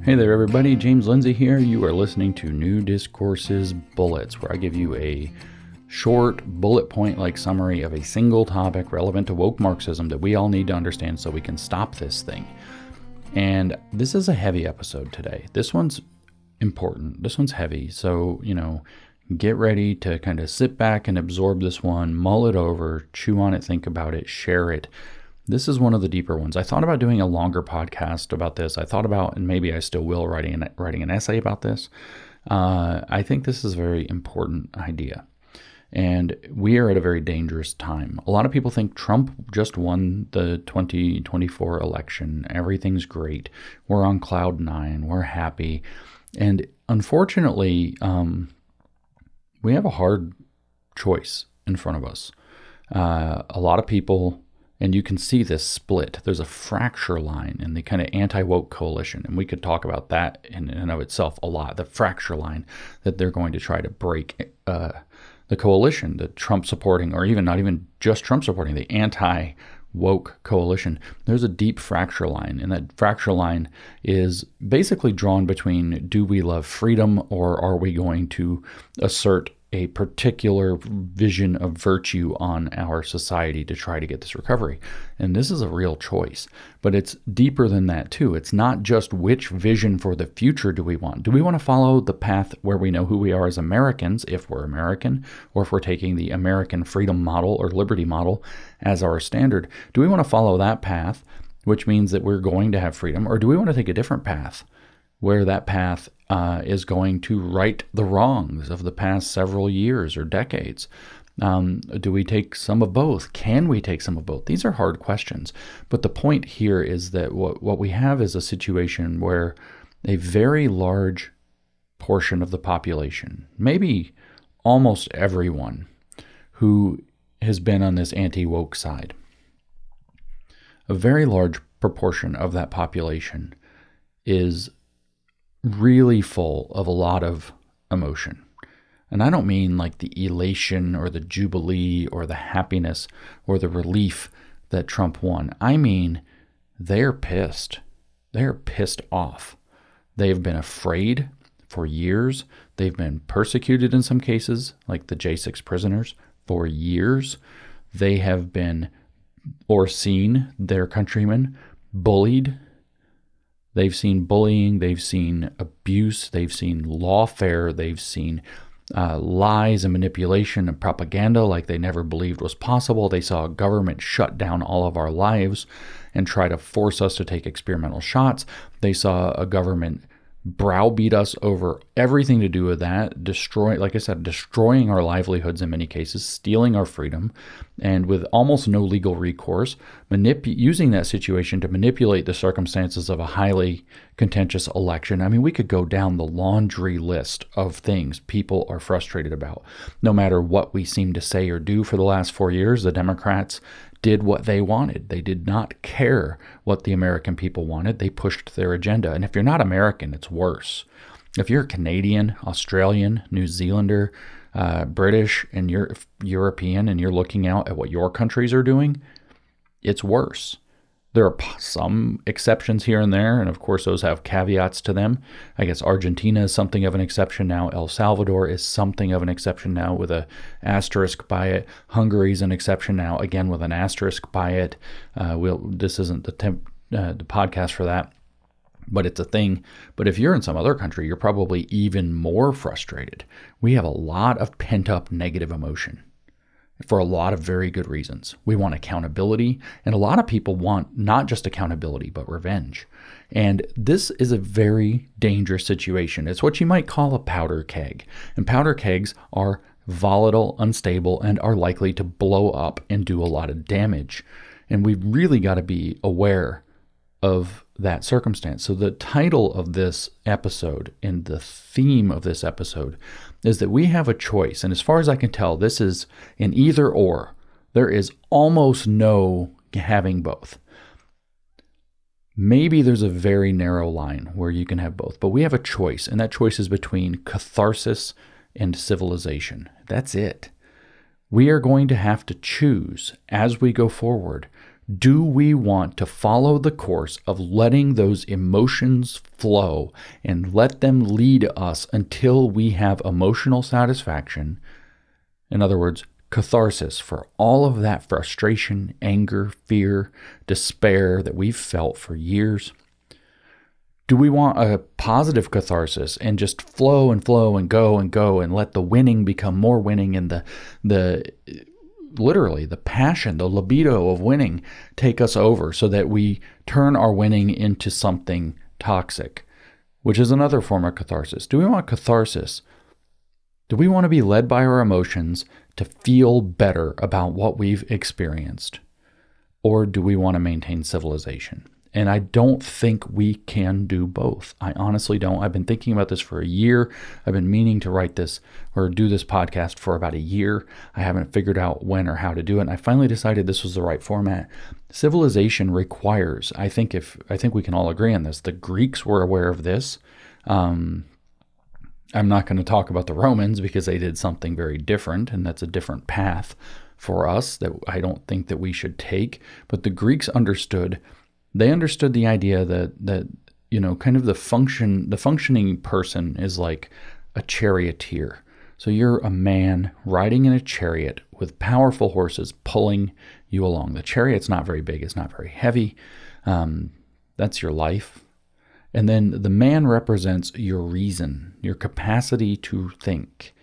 Hey there everybody, James Lindsay here. You are listening to New Discourses Bullets, where I give you a short bullet point-like summary of a single topic relevant to woke Marxism that we all need to understand so we can stop this thing. And this is a heavy episode today. This one's important. This one's heavy. So, get ready to kind of sit back and absorb this one, mull it over, chew on it, think about it, share it. This is one of the deeper ones. I thought about doing a longer podcast about this. I thought about, and maybe I still will, writing an essay about this. I think this is a very important idea. And we are at a very dangerous time. A lot of people think Trump just won the 2024 election. Everything's great. We're on cloud nine. We're happy. And unfortunately, we have a hard choice in front of us. A lot of people... And you can see this split. There's a fracture line in the kind of anti-woke coalition. And we could talk about that in and of itself a lot. The fracture line that they're going to try to break the coalition, the Trump supporting, or even not even just Trump supporting, the anti-woke coalition. There's a deep fracture line. And that fracture line is basically drawn between, do we love freedom, or are we going to assert a particular vision of virtue on our society to try to get this recovery? And this is a real choice, but it's deeper than that too. It's not just which vision for the future do we want. Do we want to follow the path where we know who we are as Americans, if we're American, or if we're taking the American freedom model or liberty model as our standard? Do we want to follow that path, which means that we're going to have freedom, or do we want to take a different path, where that path is going to right the wrongs of the past several years or decades? Do we take some of both? Can we take some of both? These are hard questions. But the point here is that what we have is a situation where a very large portion of the population, maybe almost everyone who has been on this anti-woke side, a very large proportion of that population is really full of a lot of emotion. And I don't mean like the elation or the jubilee or the happiness or the relief that Trump won. I mean, they're pissed. They're pissed off. They've been afraid for years. They've been persecuted in some cases, like the J6 prisoners, for years. They have been, or seen, their countrymen bullied. They've seen bullying, they've seen abuse, they've seen lawfare, they've seen lies and manipulation and propaganda like they never believed was possible. They saw a government shut down all of our lives and try to force us to take experimental shots. They saw a government browbeat us over everything to do with that, destroying our livelihoods in many cases, stealing our freedom, and with almost no legal recourse, using that situation to manipulate the circumstances of a highly contentious election. I mean, we could go down the laundry list of things people are frustrated about. No matter what we seem to say or do for the last 4 years, the Democrats did what they wanted. They did not care what the American people wanted. They pushed their agenda. And if you're not American, it's worse. If you're Canadian, Australian, New Zealander, British, and you're European, and you're looking out at what your countries are doing, it's worse. There are some exceptions here and there, and of course those have caveats to them. I guess Argentina is something of an exception now. El Salvador is something of an exception now with an asterisk by it. Hungary's an exception now, again with an asterisk by it. This isn't the podcast for that, but it's a thing. But if you're in some other country, you're probably even more frustrated. We have a lot of pent-up negative emotion, for a lot of very good reasons. We want accountability, and a lot of people want not just accountability, but revenge. And this is a very dangerous situation. It's what you might call a powder keg. And powder kegs are volatile, unstable, and are likely to blow up and do a lot of damage. And we've really got to be aware of that circumstance. So the title of this episode and the theme of this episode is that we have a choice. And as far as I can tell, this is an either or. There is almost no having both. Maybe there's a very narrow line where you can have both, but we have a choice, and that choice is between catharsis and civilization. That's it. We are going to have to choose as we go forward Do we want to follow the course of letting those emotions flow and let them lead us until we have emotional satisfaction? In other words, catharsis for all of that frustration, anger, fear, despair that we've felt for years? Do we want a positive catharsis and just flow and go and let the winning become more winning and literally the passion, the libido of winning take us over so that we turn our winning into something toxic, which is another form of catharsis? Do we want catharsis? Do we want to be led by our emotions to feel better about what we've experienced? Or do we want to maintain civilization? And I don't think we can do both. I honestly don't. I've been thinking about this for a year. I've been meaning to write this or do this podcast for about a year. I haven't figured out when or how to do it. And I finally decided this was the right format. Civilization requires, I think we can all agree on this. The Greeks were aware of this. I'm not going to talk about the Romans because they did something very different, and that's a different path for us that I don't think that we should take. But the Greeks understood. They understood the idea that kind of the functioning person is like a charioteer. So you're a man riding in a chariot with powerful horses pulling you along. The chariot's not very big. It's not very heavy. That's your life. And then the man represents your reason, your capacity to think.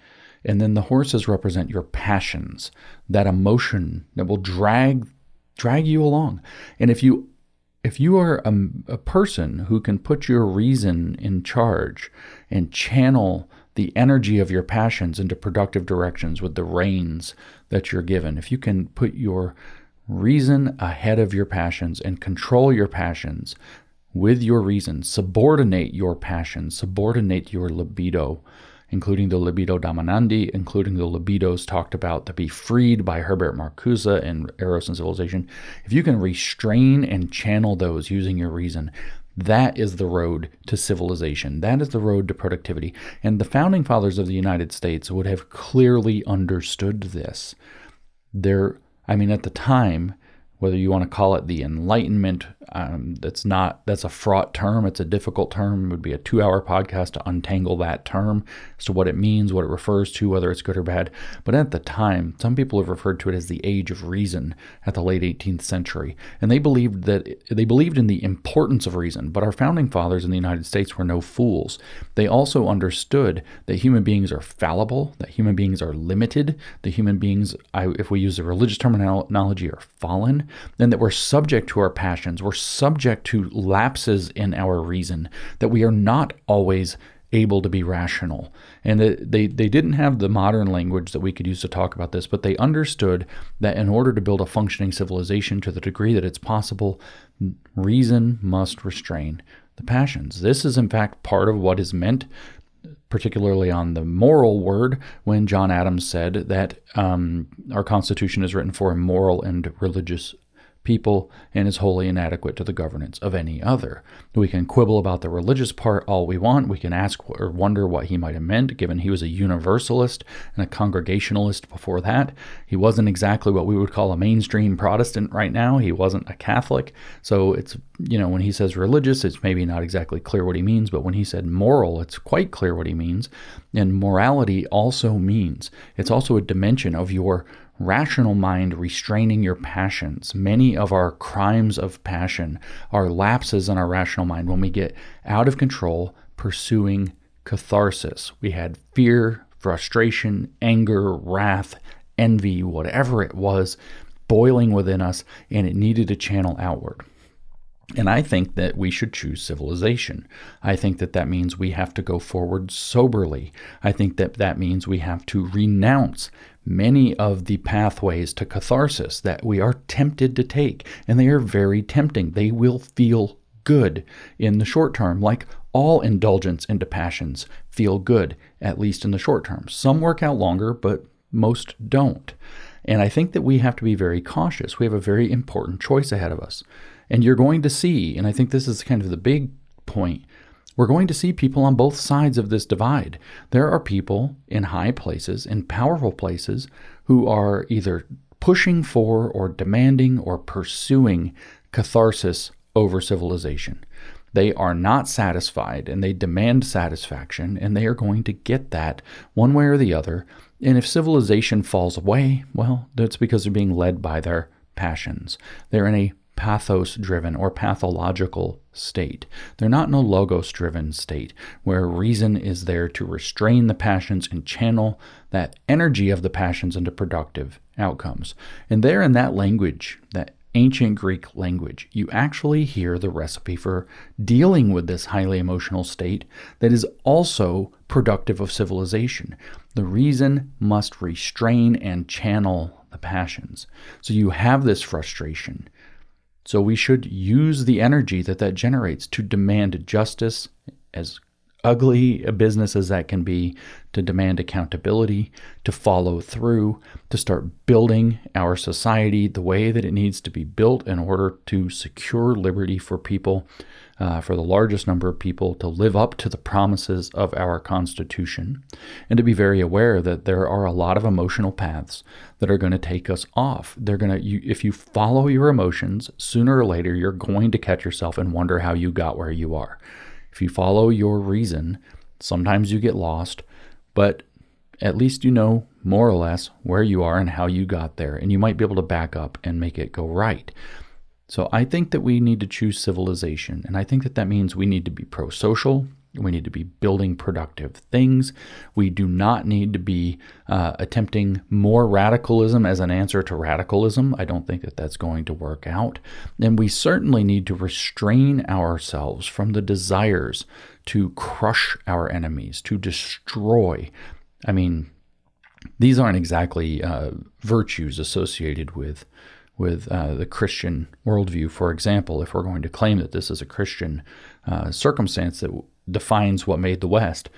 And then the horses represent your passions, that emotion that will drag you along. And if you are a person who can put your reason in charge and channel the energy of your passions into productive directions with the reins that you're given, if you can put your reason ahead of your passions and control your passions with your reason, subordinate your passions, subordinate your libido, including the libido dominandi, including the libidos talked about to be freed by Herbert Marcuse in Eros and Civilization. If you can restrain and channel those using your reason, that is the road to civilization. That is the road to productivity. And the founding fathers of the United States would have clearly understood this. At the time, whether you want to call it the Enlightenment, that's a fraught term. It's a difficult term. It would be a 2-hour podcast to untangle that term as to what it means, what it refers to, whether it's good or bad. But at the time, some people have referred to it as the Age of Reason at the late 18th century. And they believed in the importance of reason. But our founding fathers in the United States were no fools. They also understood that human beings are fallible, that human beings are limited, that human beings, if we use the religious terminology, are fallen, and that we're subject to our passions, we're subject to lapses in our reason, that we are not always able to be rational. And they didn't have the modern language that we could use to talk about this, but they understood that in order to build a functioning civilization to the degree that it's possible, reason must restrain the passions. This is in fact part of what is meant, particularly on the moral word, when John Adams said that our Constitution is written for a moral and religious people and is wholly inadequate to the governance of any other. We can quibble about the religious part all we want. We can ask or wonder what he might have meant, given he was a universalist and a congregationalist before that. He wasn't exactly what we would call a mainstream Protestant right now. He wasn't a Catholic. So it's, when he says religious, it's maybe not exactly clear what he means, but when he said moral, it's quite clear what he means. And morality also means, it's also a dimension of your rational mind restraining your passions. Many of our crimes of passion are lapses in our rational mind when we get out of control pursuing catharsis. We had fear, frustration, anger, wrath, envy, whatever it was, boiling within us, and it needed to channel outward. And I think that we should choose civilization. I think that means we have to go forward soberly. I think that means we have to renounce many of the pathways to catharsis that we are tempted to take. And they are very tempting. They will feel good in the short term, like all indulgence into passions feel good, at least in the short term. Some work out longer, but most don't. And I think that we have to be very cautious. We have a very important choice ahead of us. And you're going to see, and I think this is kind of the big point, we're going to see people on both sides of this divide. There are people in high places, in powerful places, who are either pushing for or demanding or pursuing catharsis over civilization. They are not satisfied, and they demand satisfaction, and they are going to get that one way or the other. And if civilization falls away, well, that's because they're being led by their passions. They're in a pathos-driven or pathological state. They're not in a logos-driven state where reason is there to restrain the passions and channel that energy of the passions into productive outcomes. And there in that language, that ancient Greek language, you actually hear the recipe for dealing with this highly emotional state that is also productive of civilization. The reason must restrain and channel the passions. So you have this frustration. So we should use the energy that generates to demand justice, as ugly a business as that can be, to demand accountability, to follow through, to start building our society the way that it needs to be built in order to secure liberty for people, for the largest number of people, to live up to the promises of our Constitution, and to be very aware that there are a lot of emotional paths that are going to take us off. If you follow your emotions, sooner or later you're going to catch yourself and wonder how you got where you are. If you follow your reason, sometimes you get lost, but at least you know more or less where you are and how you got there, and you might be able to back up and make it go right. So I think that we need to choose civilization, and I think that means we need to be pro-social. We need to be building productive things. We do not need to be attempting more radicalism as an answer to radicalism. I don't think that that's going to work out. And we certainly need to restrain ourselves from the desires to crush our enemies, to destroy. I mean, these aren't exactly virtues associated with the Christian worldview. For example, if we're going to claim that this is a Christian circumstance that defines what made the West,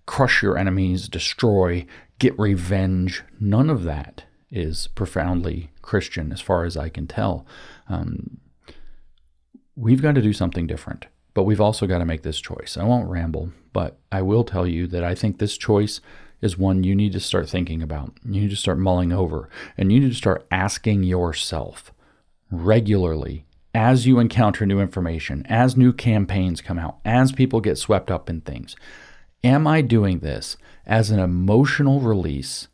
crush your enemies, destroy, get revenge, none of that is profoundly Christian as far as I can tell. We've got to do something different, but we've also got to make this choice. I won't ramble, but I will tell you that I think this choice is one you need to start thinking about. You need to start mulling over, and you need to start asking yourself regularly as you encounter new information, as new campaigns come out, as people get swept up in things. Am I doing this as an emotional release,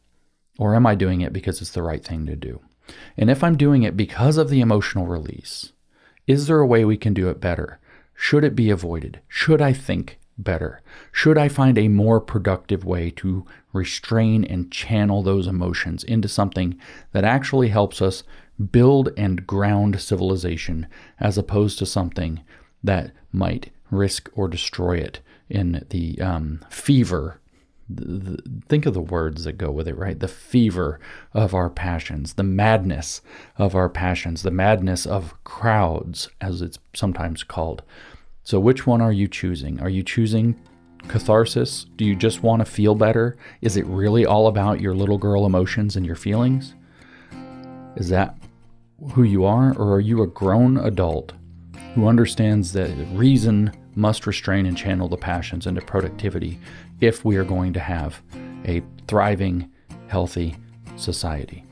or am I doing it because it's the right thing to do? And if I'm doing it because of the emotional release, is there a way we can do it better? Should it be avoided? Should I think better? Should I find a more productive way to restrain and channel those emotions into something that actually helps us build and ground civilization, as opposed to something that might risk or destroy it in the fever? Think of the words that go with it, right? The fever of our passions, the madness of our passions, the madness of crowds, as it's sometimes called. So which one are you choosing? Are you choosing catharsis? Do you just want to feel better? Is it really all about your little girl emotions and your feelings? Is that who you are? Or are you a grown adult who understands that reason must restrain and channel the passions into productivity if we are going to have a thriving, healthy society?